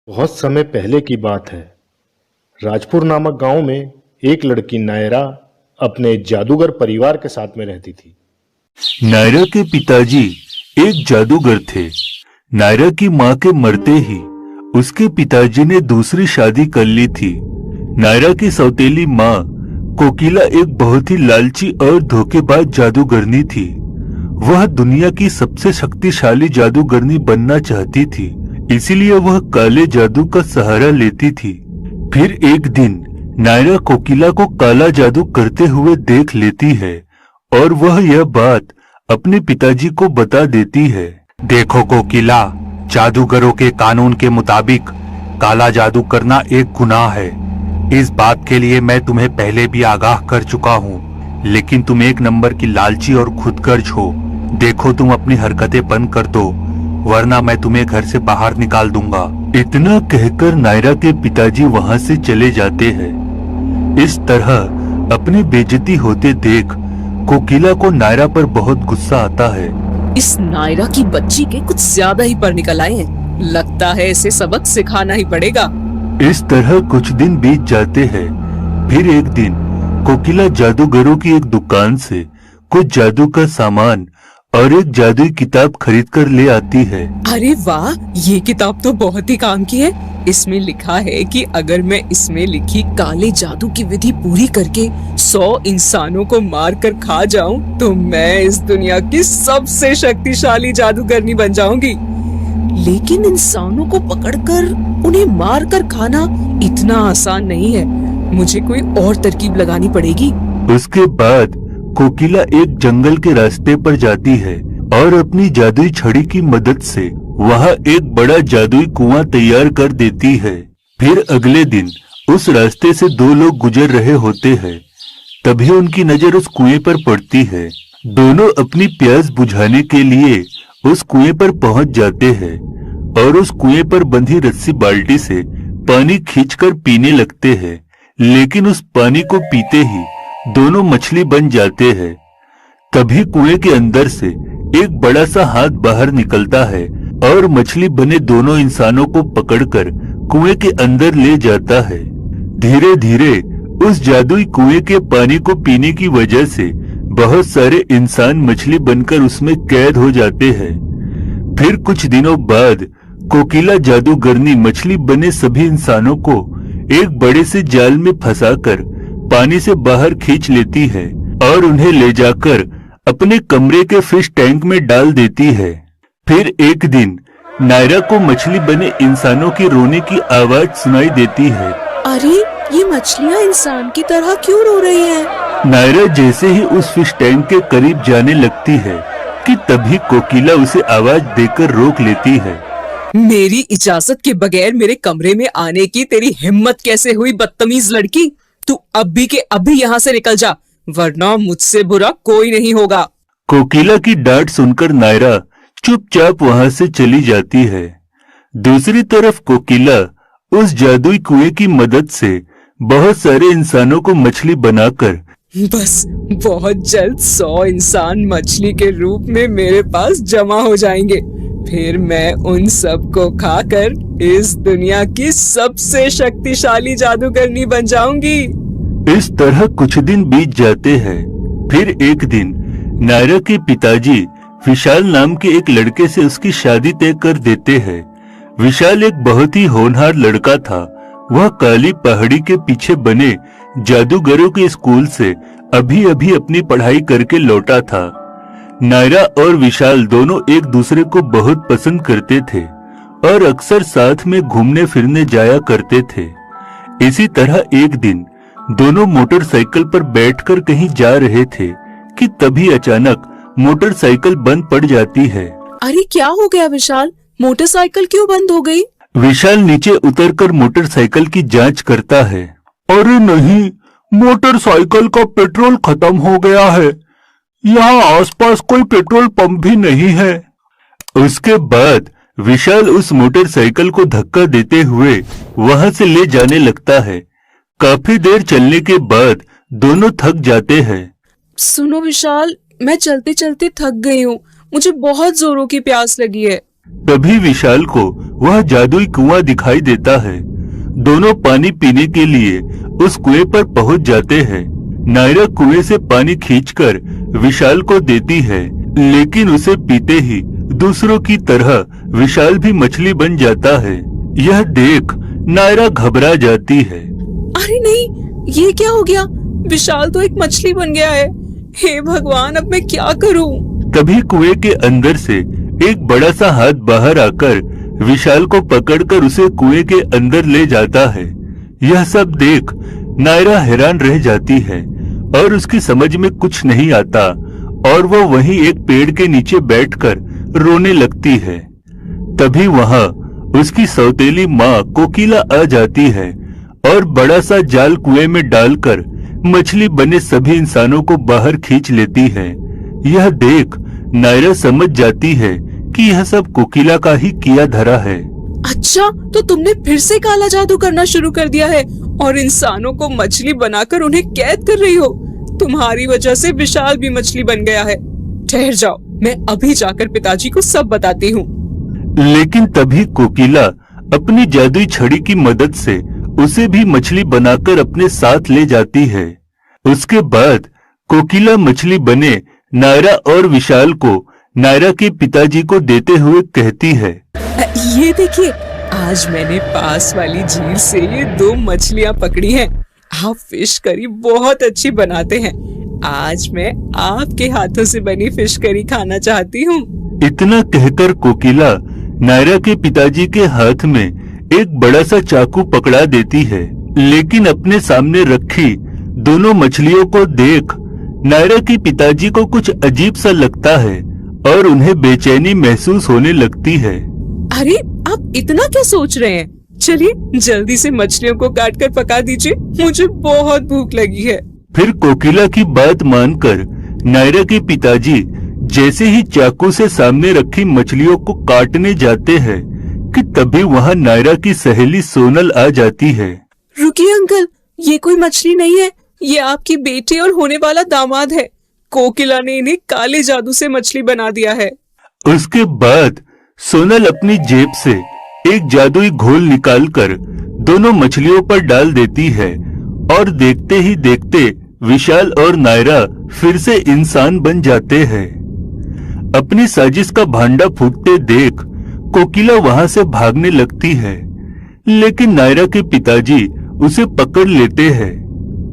बहुत समय पहले की बात है। राजपुर नामक गांव में एक लड़की नायरा अपने जादूगर परिवार के साथ में रहती थी। नायरा के पिताजी एक जादूगर थे। नायरा की मां के मरते ही उसके पिताजी ने दूसरी शादी कर ली थी। नायरा की सौतेली मां कोकिला एक बहुत ही लालची और धोखेबाज जादूगरनी थी। वह दुनिया की सबसे शक्तिशाली जादूगरनी बनना चाहती थी, इसीलिए वह काले जादू का सहारा लेती थी। फिर एक दिन नायरा कोकिला को काला जादू करते हुए देख लेती है और वह यह बात अपने पिताजी को बता देती है। देखो कोकिला, जादूगरों के कानून के मुताबिक काला जादू करना एक गुनाह है। इस बात के लिए मैं तुम्हें पहले भी आगाह कर चुका हूँ, लेकिन तुम एक नंबर की लालची और खुदगर्ज हो। देखो तुम अपनी हरकतें बंद कर दो, वरना मैं तुम्हें घर से बाहर निकाल दूंगा। इतना कहकर नायरा के पिताजी वहां से चले जाते हैं। इस तरह अपनी बेइज्जती होते देख कोकिला को नायरा पर बहुत गुस्सा आता है। इस नायरा की बच्ची के कुछ ज्यादा ही पर निकल आए हैं। लगता है इसे सबक सिखाना ही पड़ेगा। इस तरह कुछ दिन बीत जाते हैं। फिर एक दिन कोकिला जादूगरों की एक दुकान से कुछ जादू का सामान और एक जादुई किताब खरीद कर ले आती है। अरे वाह, ये किताब तो बहुत ही काम की है। इसमें लिखा है कि अगर मैं इसमें लिखी काले जादू की विधि पूरी करके 100 इंसानों को मार कर खा जाऊं, तो मैं इस दुनिया की सबसे शक्तिशाली जादूगरनी बन जाऊंगी। लेकिन इंसानों को पकड़कर उन्हें मार कर खाना इतना आसान नहीं है। मुझे कोई और तरकीब लगानी पड़ेगी। उसके बाद कोकिला एक जंगल के रास्ते पर जाती है और अपनी जादुई छड़ी की मदद से वहां एक बड़ा जादुई कुआं तैयार कर देती है। फिर अगले दिन उस रास्ते से दो लोग गुजर रहे होते हैं। तभी उनकी नजर उस कुएं पर पड़ती है। दोनों अपनी प्यास बुझाने के लिए उस कुएं पर पहुंच जाते हैं और उस कुएं पर बंधी रस्सी बाल्टी से पानी खींचकर पीने लगते हैं। लेकिन उस पानी को पीते ही दोनों मछली बन जाते हैं। तभी कुएं के अंदर से एक बड़ा सा हाथ बाहर निकलता है और मछली बने दोनों इंसानों को पकड़कर कुएं के अंदर ले जाता है। धीरे धीरे उस जादुई कुएं के पानी को पीने की वजह से बहुत सारे इंसान मछली बनकर उसमें कैद हो जाते हैं। फिर कुछ दिनों बाद कोकिला जादूगरनी मछली बने सभी इंसानों को एक बड़े से जाल में फंसाकर पानी से बाहर खींच लेती है और उन्हें ले जाकर अपने कमरे के फिश टैंक में डाल देती है। फिर एक दिन नायरा को मछली बने इंसानों की रोने की आवाज सुनाई देती है। अरे, ये मछलियाँ इंसान की तरह क्यों रो रही हैं? नायरा जैसे ही उस फिश टैंक के करीब जाने लगती है कि तभी कोकिला उसे आवाज देकर रोक लेती है। मेरी इजाजत के बगैर मेरे कमरे में आने की तेरी हिम्मत कैसे हुई, बदतमीज लड़की? तू अभी के अभी यहाँ से निकल जा, वरना मुझसे बुरा कोई नहीं होगा। कोकिला की डांट सुनकर नायरा चुपचाप वहां से चली जाती है। दूसरी तरफ कोकिला उस जादुई कुएं की मदद से बहुत सारे इंसानों को मछली बनाकर बस बहुत जल्द 100 इंसान मछली के रूप में मेरे पास जमा हो जाएंगे। फिर मैं उन सब को खाकर इस दुनिया की सबसे शक्तिशाली जादूगरनी बन जाऊंगी। इस तरह कुछ दिन बीत जाते हैं। फिर एक दिन नायरा के पिताजी विशाल नाम के एक लड़के से उसकी शादी तय कर देते हैं। विशाल एक बहुत ही होनहार लड़का था। वह काली पहाड़ी के पीछे बने जादूगरों के स्कूल से अभी अभी अपनी पढ़ाई करके लौटा था। नायरा और विशाल दोनों एक दूसरे को बहुत पसंद करते थे और अक्सर साथ में घूमने फिरने जाया करते थे। इसी तरह एक दिन दोनों मोटरसाइकिल पर बैठकर कहीं जा रहे थे कि तभी अचानक मोटरसाइकिल बंद पड़ जाती है। अरे क्या हो गया विशाल? मोटरसाइकिल क्यों बंद हो गई? विशाल नीचे उतरकर मोटरसाइकिल की जांच करता है। अरे नहीं, मोटरसाइकिल का पेट्रोल खत्म हो गया है। यहाँ आसपास कोई पेट्रोल पंप भी नहीं है। उसके बाद विशाल उस मोटरसाइकिल को धक्का देते हुए वहां से ले जाने लगता है। काफी देर चलने के बाद दोनों थक जाते हैं। सुनो विशाल, मैं चलते चलते थक गई हूँ। मुझे बहुत जोरों की प्यास लगी है। तभी विशाल को वह जादुई कुआं दिखाई देता है। दोनों पानी पीने के लिए उस कुएं पर पहुंच जाते हैं। नायरा कुएं से पानी खींचकर विशाल को देती है, लेकिन उसे पीते ही दूसरों की तरह विशाल भी मछली बन जाता है। यह देख नायरा घबरा जाती है। अरे नहीं, ये क्या हो गया? विशाल तो एक मछली बन गया है। हे भगवान, अब मैं क्या करूं? तभी कुएं के अंदर से एक बड़ा सा हाथ बाहर आकर विशाल को पकड़कर उसे कुएं के अंदर ले जाता है। यह सब देख नायरा हैरान रह जाती है और उसकी समझ में कुछ नहीं आता और वो वहीं एक पेड़ के नीचे बैठकर रोने लगती है। तभी वहां उसकी सौतेली माँ कोकिला आ जाती है और बड़ा सा जाल कुएं में डालकर मछली बने सभी इंसानों को बाहर खींच लेती है। यह देख नायरा समझ जाती है कि यह सब कोकिला का ही किया धरा है। अच्छा, तो तुमने फिर से काला जादू करना शुरू कर दिया है और इंसानों को मछली बनाकर उन्हें कैद कर रही हो। तुम्हारी वजह से विशाल भी मछली बन गया है। ठहर जाओ, मैं अभी जाकर पिताजी को सब बताती हूँ। लेकिन तभी कोकिला अपनी जादुई छड़ी की मदद से उसे भी मछली बनाकर अपने साथ ले जाती है। उसके बाद कोकिला मछली बने नायरा और विशाल को नायरा के पिताजी को देते हुए कहती है, ये देखिए, आज मैंने पास वाली झील से ये 2 मछलियाँ पकड़ी हैं। आप फिश करी बहुत अच्छी बनाते हैं। आज मैं आपके हाथों से बनी फिश करी खाना चाहती हूँ। इतना कहकर कोकिला नायरा के पिताजी के हाथ में एक बड़ा सा चाकू पकड़ा देती है। लेकिन अपने सामने रखी दोनों मछलियों को देख नायरा के पिताजी को कुछ अजीब सा लगता है और उन्हें बेचैनी महसूस होने लगती है। अरे, आप इतना क्या सोच रहे हैं? चलिए जल्दी से मछलियों को काट कर पका दीजिए, मुझे बहुत भूख लगी है। फिर कोकिला की बात मानकर नायरा के पिताजी जैसे ही चाकू से सामने रखी मछलियों को काटने जाते हैं कि तभी वहां नायरा की सहेली सोनल आ जाती है। रुकिए अंकल, ये कोई मछली नहीं है, ये आपकी बेटी और होने वाला दामाद है। कोकिला ने इन्हें काले जादू से मछली बना दिया है। उसके बाद सोनल अपनी जेब से एक जादुई घोल निकालकर दोनों मछलियों पर डाल देती है और देखते ही देखते विशाल और नायरा फिर से इंसान बन जाते हैं। अपनी साजिश का भांडा फूटते देख कोकिला वहां से भागने लगती है, लेकिन नायरा के पिताजी उसे पकड़ लेते हैं।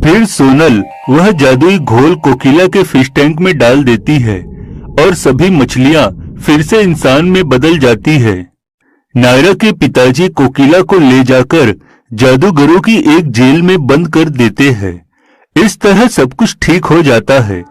फिर सोनल वह जादुई घोल कोकिला के फिश टैंक में डाल देती है और सभी मछलियां फिर से इंसान में बदल जाती है। नायरा के पिताजी कोकिला को ले जाकर जादूगरों की एक जेल में बंद कर देते हैं। इस तरह सब कुछ ठीक हो जाता है।